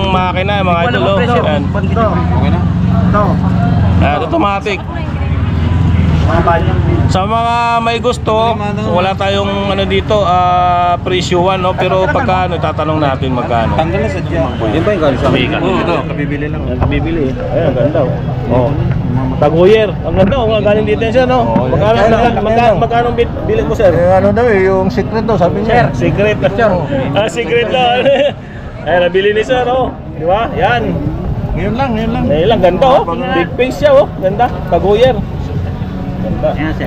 yung makina mga idol. Yan. Okay na? Automatic. Sa mga may gusto, wala tayong ano dito, presyuhan, no? Pero pagka ano, tatanong natin magkano. Tanggal na sadya. Yan ba yung galing sa akin? Ito, kabibili lang. kabibili. Ayan, ganda. Oh. Taguyer. Ang ganda, galing dito siya, no? Magkano bili mo, sir? Ano daw yung secret daw, sabi niya. Secret. Secret lang. Ayan, nabili ni sir, oh. Di ba? Yan. Ngayon lang. Ngayon lang, ganda, oh. Big face siya, oh. Ganda. Taguyer. Ganda. Ayan, sir.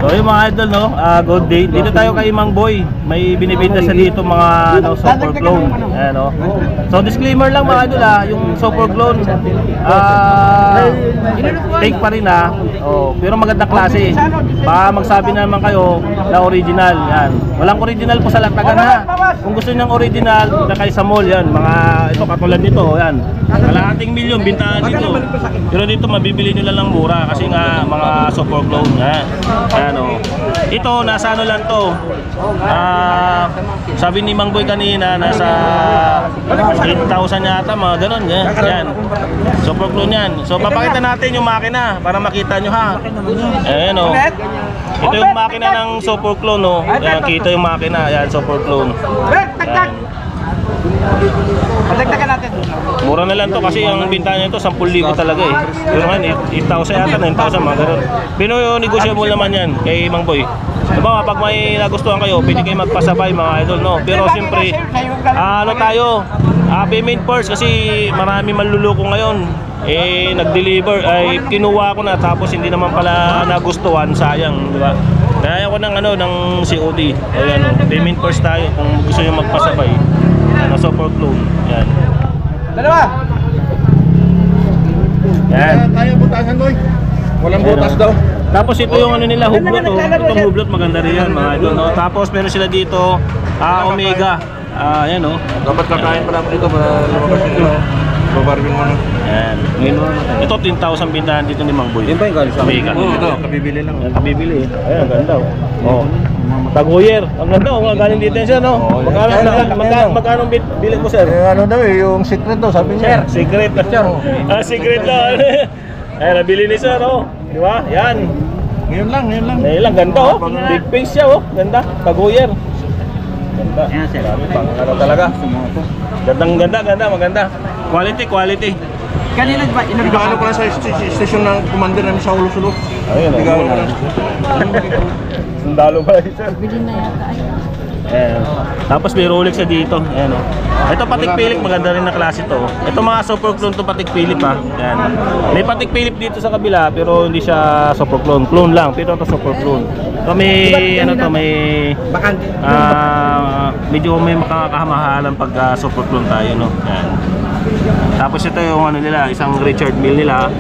So yung mga idol, no, good day. Dito tayo kay Mang Boy. May binibenta sa dito mga ano, super clone. Ayan, no. So disclaimer lang mga idol, yung super clone fake pa rin pero magandang klase. Baka magsabi naman kayo na original. Yan. Walang original po sa latagan ha. Kung gusto niyo ng original, punta kayo sa mall yan. Mga ito katulad nito, yan. Kalahating milyon bintahan dito. Pero dito mabibili niyo lang ng mura kasi nga mga super clone ha. Ano, ito nasa ano lang to, sabi ni Mang Boy kanina nasa 8,000 yata, mga ganon. Yan, super clone yan. So papakita natin yung makina para makita nyo ha. Ayan, o, ito yung makina ng super clone, o. Ayan, kita yung makina. Ayan, super clone. Ayan. Pagdagdagan natin. Mura na lang to kasi ang binta niya ito 10,000 talaga eh. Pero man 8,000 yata, 9,000 mga ganun. Pero negotiable naman yan kay Mang Boy. Diba pag may nagustuhan kayo, pwede kayo magpasabay mga idol, no? Pero siyempre, ano tayo, payment first kasi marami manluloko ngayon. Nag-deliver, ay kinuha ko na tapos hindi naman pala nagustuhan, sayang, di ba? Kaya ko ng ano, ng COD. Ayan, payment first tayo kung gusto niyo magpasabay. Ano, super clone. Yan. Dalawa. Yan. Tayo butasan Boy. Walang butas daw. Tapos ito yung ano nila, hublot, oh. Itong hublot maganda rin yan mga idol, no? Tapos meron sila dito, Omega. Ayan, oh. Dapat kakain pala dito para lumabas dito. Babarbin mo na. Yan. Ito 10,000 bintahan dito ni Mang Boy. Yan ba yung galing sa akin? Omega. Ito, kabibili lang. Yan, kabibili. Ayan, ganda, oh. Oh. Taguyer. Ang ganda, oh. Galing dito siya, no? Magkano bili mo, sir? Ano daw yung secret daw, sabi niya. Secret. Secret lang. Ayan, nabili ni sir, oh. Di ba? Yan. Ngayon lang. Ngayon lang, ganda, oh. Big face siya, oh. Ganda. Taguyer. Ganda. Ayan, sir. Ano talaga? Ganda, maganda. Quality. Kanina ba? Ano pala sa station ng commander namin sa Ulo-Sulo. Ayun, Bigyan ko na. Sundalo ba yun, sir? Ayan. Tapos may Rolex sa dito. Ayan, oh. Ito Patek Philippe, maganda rin na klase to. Ito mga super clone to Patek Philippe, ha. Ayan. May Patek Philippe dito sa kabila pero hindi siya super clone. Clone lang, pero ito super clone. So may ano to, may medyo may makakamahalan pag super clone tayo, no. Ayan. Tapos ito yung ano nila, isang Richard Mille nila.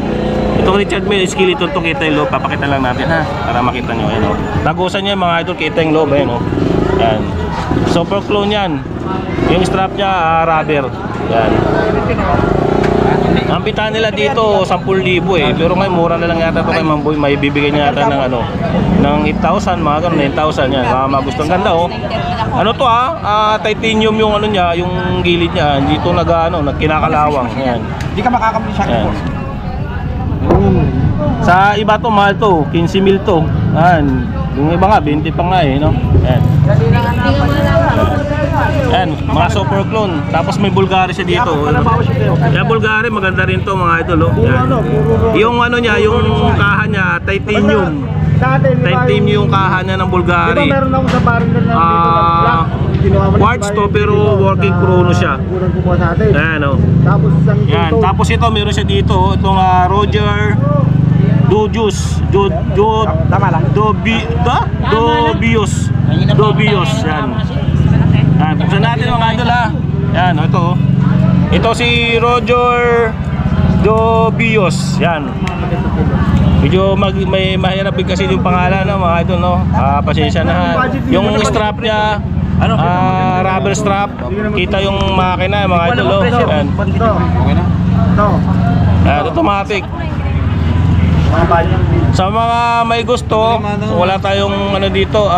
Itong Richard Mille, skeleton to, kita yung loob. Papakita lang natin ha, para makita nyo. Ayan, oh. Nagusan niya mga idol, kita yung loob. Ayan, oh. Ayan. Super clone yan. Yung strap niya, rubber. Ayan. Ang bitahan nila dito 10,000 eh. Pero ngayon mura na lang yata ito kay Mang Boy. May bibigyan niya yata ng ano, ng 8,000, mga ganun, 9,000 yan. Magustuhan, ganda, oh. Ano to, titanium yung ano niya, yung gilid niya. Dito nagkinakalawang. Ayan. Hindi ka makakamali siya. Ayan. Sa iba to mahal to, 15,000 to. Ayan. Yung iba nga 20 pa nga eh, no. Ayan. Ayan, mga super clone. Tapos may Bulgari siya dito. Yung Bulgari maganda rin to mga idol, oh. Ayan. Yung ano niya, yung kaha niya titanium. Titanium yung kaha niya ng Bulgari. Meron ako sa baron na quartz to pero working chrono siya. Ayan, oh. Yan. Tapos ito meron siya dito, oh. Itong Roger Dobius. Yan. Yan. Buksan natin mga idol, ha. Yan, oh, ito, oh. Ito si Roger Dobius. Yan. Medyo may mahirap din kasi yung pangalan, no, mga idol, no. Pasensya na, ha. Yung strap niya, rubber strap. Kita yung makina, mga idol, oh. Yan. Okay na? Automatic. Sa mga may gusto, wala tayong ano dito,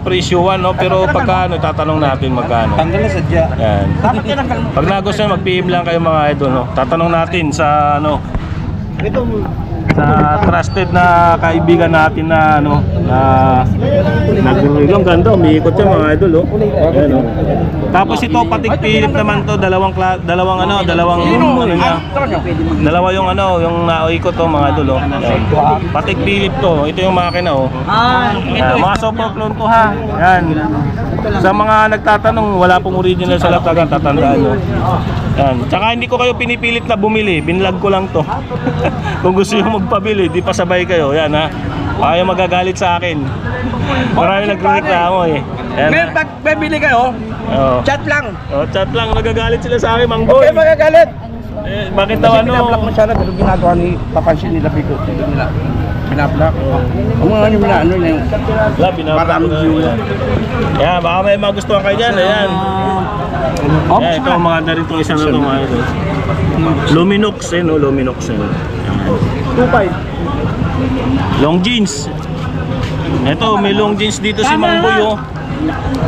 presyuhan, no? Pero pagka ano, tatanong natin magkano. Tanggal na sadya. Yan. Pag nagustuhan, mag-PM lang kayo mga idol, no? Tatanong natin sa ano, sa trusted na kaibigan natin na ano, na nagrulang ganda, umiikot siya mga idol, oh. Ayan, oh. Tapos ito patig Philip naman to, dalawang ano, dalawang dalawa yung ano, yung naikot to mga idol, oh. Ayan. Patig Philip to, ito yung makina, oh. Mga super clone to ha. Yan. Sa mga nagtatanong, wala pong original sa latagan, tatandaan nyo. Yan. Tsaka hindi ko kayo pinipilit na bumili, binlog ko lang to. Kung gusto nyo magpabili, di pa sabay kayo. Yan ha. Ayaw magagalit sa akin. Marami nagreklamo eh. Yan, Ngayon, pag bibili kayo, oh. chat lang. Oh, chat lang, nagagalit sila sa akin, Mang Boy. Okay, magagalit. Eh, bakit daw Kasi ano? binablock mo siya na, pero ginagawa ni papansin nila Pico. Nila. Binablock. Ang mga ano na yung Wala, binablock ko na. Yan, baka may magustuhan kayo dyan. Ayan. Yan, ito ang mga rin itong isang na ito mga ito. Luminox, eh no, Luminox. Eh, no? 2.5 long jeans. Ito, may long jeans dito si Mang Boy, oh.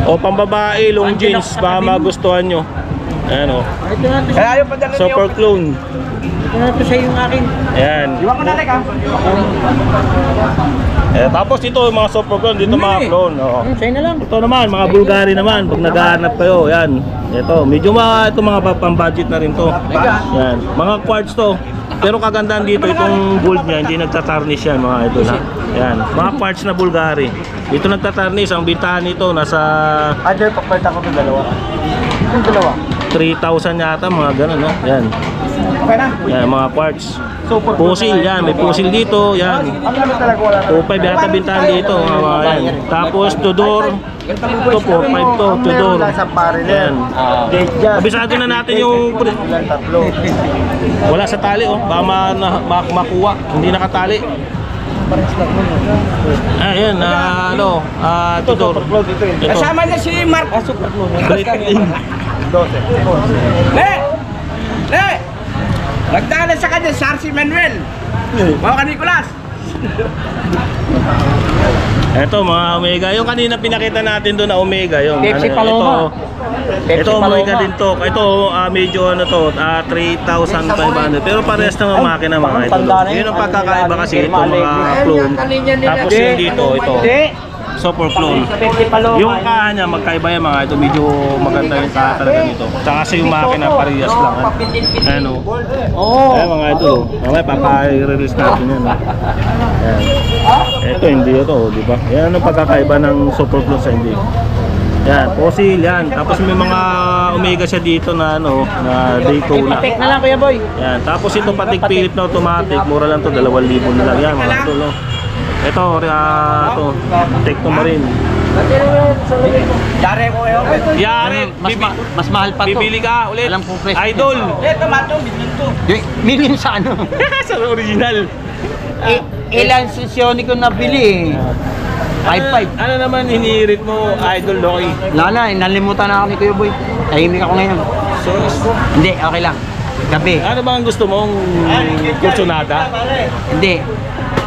O pambabae, long jeans, baka magustuhan nyo. Ayan, oh. kaya yung padala niyo. Super clone. Ito sa yung akin. Ayan. Iwan ko na like ha. Eh, tapos ito, mga super clone, dito mga clone. Oh. Sa'yo na lang. Ito naman, mga Bulgari naman, pag naghahanap kayo, yan. Ito, medyo ito mga pang-budget na rin to. Yan, mga quartz to. Pero kagandahan dito, itong gold niya, hindi nagtatarnish yan mga idol ha. Yan, mga quartz na Bulgari. Dito nagtatarnish, ang bintahan nito nasa Adyo, pagpalta ko ito dalawa. Yung dalawa. 3,000 yata, mga ganun, no? Yan. Okay na. Yan, mga quartz. Pusil, yan, may pusil dito, yan. Ang gamit talaga wala na. 2.5 yata bintahan dito, mga yan. Tapos Tudor, ito 4.5 to, Tudor. Yan. Kabisado na natin yung wala sa tali, oh. Baka makuha, hindi nakatali. Ayan, Tudor. Ito. Kasama niya si Mark. Super clone. Ne! Nagdala sa kanya si Arsi Manuel. Mga ka Nicolas. Ito mga Omega, yung kanina pinakita natin doon na Omega, yung Pepsi Paloma. Ito Omega din to. Ito medyo ano to, 3,500. Pero parehas na makina mga ito. Yun ang pagkakaiba kasi ito mga clone. Tapos yung dito, ito. Super clone. Yung kaha niya magkaiba yan mga ito, medyo maganda yung kaha talaga nito. Tsaka kasi yung makina parehas lang. Ayan o. Ayan mga ito. Mamaya papa-release natin yan. Ayan. Ito hindi ito, di ba? Yan ang pagkakaiba ng super clone sa hindi. Yan, fossil yan. Tapos may mga Omega siya dito na ano, na Daytona. Ipek na lang Kuya Boy. Yan, tapos ito patig Philip na automatic, mura lang to, 2,000 na lang yan mga ito, no. Ito, Tecno Marine. Yari ko kayo. Yari, Mas mahal pa to. bibili ka ulit. Alam kong presyo. Idol. Ito mato, bilhin to. Million sa ano? Sa original. Ilan sesyon ko nabili eh. 5-5. Ano naman hinihirit mo, Idol Loki? Lala, nalimutan na ako ni Kuya Boy. Tahimik ako ngayon. Hindi, okay lang. Gabi. Ano bang gusto mong kursunada?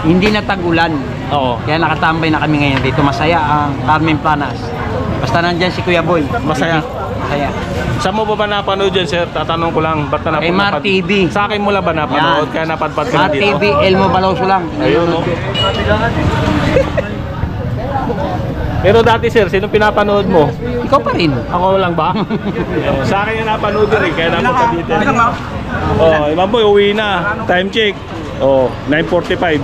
Hindi na tag-ulan. Oo. Kaya nakatambay na kami ngayon dito. Masaya ang Carmen Planas. Basta nandyan si Kuya Boy. Masaya. Masaya. Saan mo ba napanood dyan, sir? Tatanong ko lang. Ba't na Kay Mar TV. Sa akin mo lang ba napanood? Yan. Kaya napadpad ka Mar na dito? TV, Elmo Balauso lang. Ayun, no? Pero dati, sir, sino pinapanood mo? Ikaw pa rin. Ako lang ba? Sa akin yung napanood rin, kaya napunta dito. Oh, Imam Boy, uwi na. Time check. Oh, 9:45.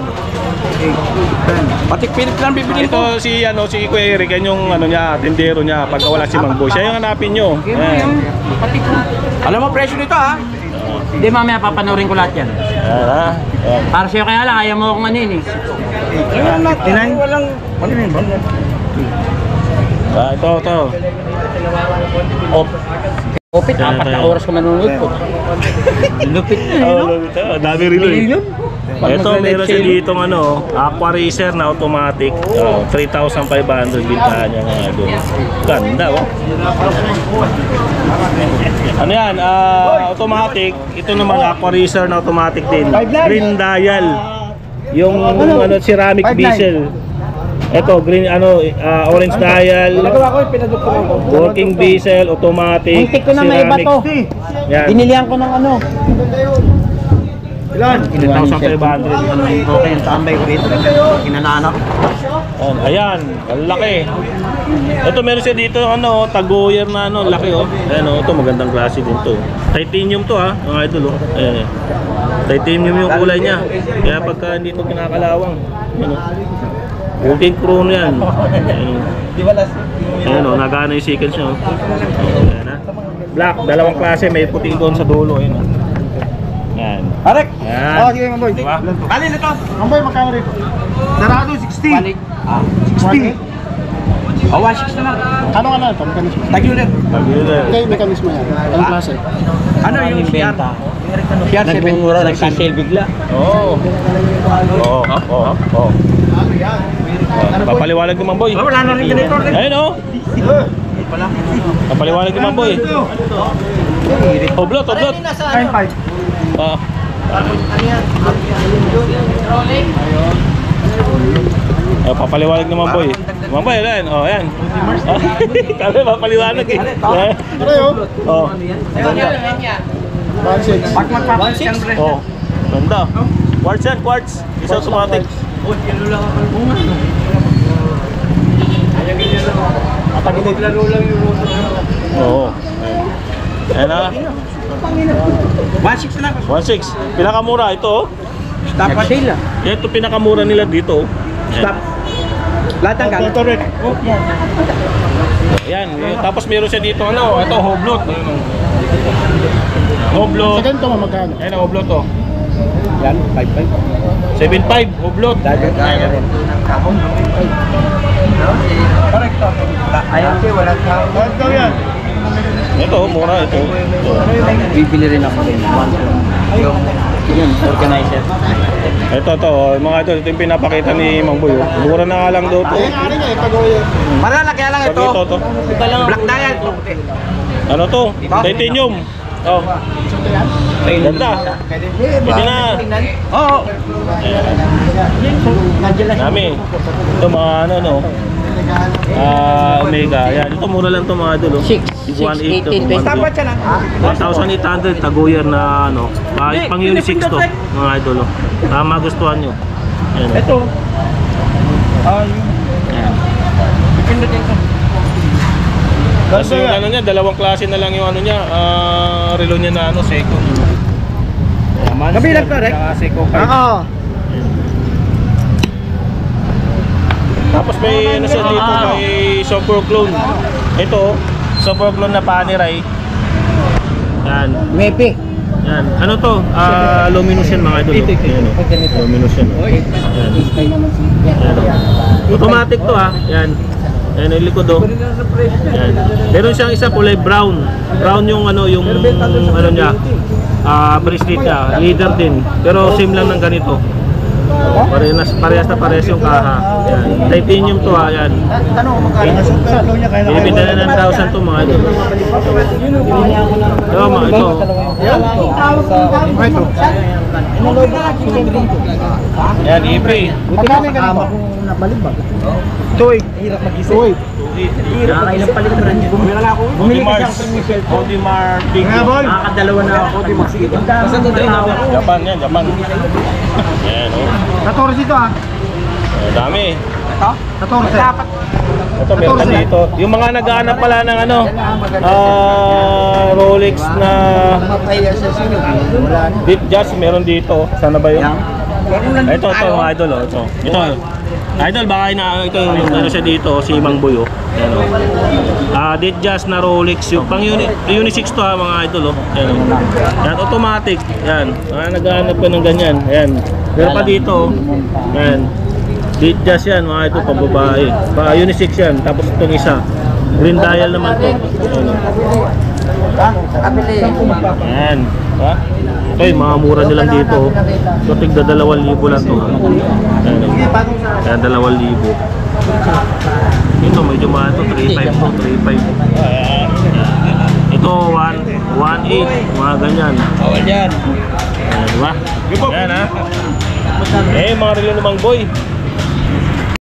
Patik Philip lang bibili ko. Ito si Kuya Eric, yan yung tindero niya pagka wala si Mang Boy. Siya yung hanapin nyo. Ayan. Alam mo presyo nito ha? Hindi, mamaya papanoorin ko lahat yan. Ayan. Para sa'yo kaya lang, ayaw mo akong manin eh. Walang ano yun ba? Ito. Opit, Yan, 4 na tayo. oras ka manonood po. Lupit na yun, no? Dami rin eh. Million? Ito, meron siya dito Aqua Racer na automatic. 3,500 bintahan niya nga doon. Ganda, oh. Ano yan? Automatic. Ito naman Aqua Racer na automatic din. Green dial. Yung ano, ceramic 5'9". bezel. Ito, green orange dial, Nagawa ko yung pinadukto ko. working bezel, automatic, Muntik ko na may iba to. Yan. Binilihan ko ng ano. Ilan? 2,500. Okay, yung tambay ko rito. Kinananak. Ayan, ang laki. Ito meron siya dito ano, tagoyer na ano, laki oh. Ayan oh, ito magandang klase din to. Titanium to ha, mga idol oh. Ayan. Titanium yung kulay niya. Kaya pagka hindi to kinakalawang, ano. Working chrono yan. Ayan oh, nagana yung sequence niya oh. Ayan ha. Black, dalawang klase, may puting doon sa dulo ayan oh. Ayan. Arek! Ayan. Oh, sige Mamboy. Diba? Kali na to. Mamboy, magkano rito? Sarado, 60. 60. Oh, 1.6 na lang. Ano ka na ito? Mekanismo? Tag-unit. Okay, mekanismo yan. Anong klase? Ano yung CR? CR 7. Nagmumura, nagsisale bigla. Oo. Oo. Oo. Oo. Papaliwanag naman boy. Oh, wala na rin ganito. Ayun oh. Papaliwanag naman boy. Oblot, oblot. 9.5. Ah. Papaliwanag naman boy. Naman boy, ayan. Oh, ayan. Kami papaliwanag eh. Ano yun? Oh. 1.6. Pag magpapapit yan, Bre. Oh. Ganda. Quartz yan, quartz. Isa automatic. Oo. Ayan na. 1.6 na lang. 1.6. Pinakamura ito oh. Stop at sale. Yan ito pinakamura nila dito. Stop. Lahat ng gamit. Ayan. Tapos meron siya dito ano. Ito hoblot. Hoblot. Sa ganito magkano? Ayan ang hoblot oh. Yan, 5.5. 7.5 hoblot. Correct. Ayaw siya, wala ka. Bakit daw yan? Ito mura ito. Bibili rin ako din. Yun, organizer. Ito mga ito yung pinapakita ni Mang Boy. Oh. Mura na nga lang daw to. Ano nga eh, pag-uwi. Malalaki lang Pag ito. ito. Black dial. Ano to? Titanium. Oh. Ganda. Pwede na. Oo. Dami. Ito mga ano no. Omega. Yan. Ito mura lang to mga idol. 1.8 to. Stop at siya lang. 1,800 tagoyer na ano. Pang unisex to mga idol. Magustuhan nyo. Yan. Ito. Yan. Pipindot yan ito. Kasi yung ano niya, dalawang klase na lang yung ano niya, relo niya na ano, Seiko. Kabilang correct? Seiko 5. Oo. Tapos may ano siya dito, may software clone. Ito, software clone na Panerai. Yan. Mepe. Yan. Ano to? Luminous yan mga idol. Yan, oh. Luminous yan. Yan. Yan, oh. Automatic to ha. Yan. Yan yung likod oh. Yan. Meron siyang isa kulay brown. Brown yung ano niya. Bracelet niya. Leader din. Pero same lang ng ganito. Parehas yung kaha. Yan. Titanium to ha. Yan. Binibenta na ng 1,000 to mga idol. Ito mga ito. Yan, eBay. Magkano yung ganito? Toy. Hirap mag-isip. Uy. Nakakailang palit na rin. Bumili Mars. Audemars Big. Nakakadalawa na ako. Japan yan, Japan. Yan oh. 14 ito ah. Dami. Ito? 14. Ito meron na dito. Yung mga naghahanap pala ng ano, Rolex na Deep Jazz meron dito. Sana ba yun? Ito mga idol oh. Ito. Idol baka ito yung ano siya dito si Mang Boy oh. Yan oh. Deep Jazz na Rolex yung pang unisex to ha mga idol oh. Yan oh. Yan automatic. Yan. Naghahanap pa ng ganyan. Yan. Meron pa dito oh. Yan. Deep Jazz yan mga ito pababae. Unisex yan. Tapos itong isa. Green dial naman to. Ayan. Ha? Ito yung mga mura nilang dito. So tigda 2,000 lang to. Ayan. Ayan 2,000. Ito medyo mahal to. 3,500 to. 3,500. Ito 1,800. Mga ganyan. Bawal yan. Ayan diba? Ayan ha. Eh, mga relo ni Mang Boy.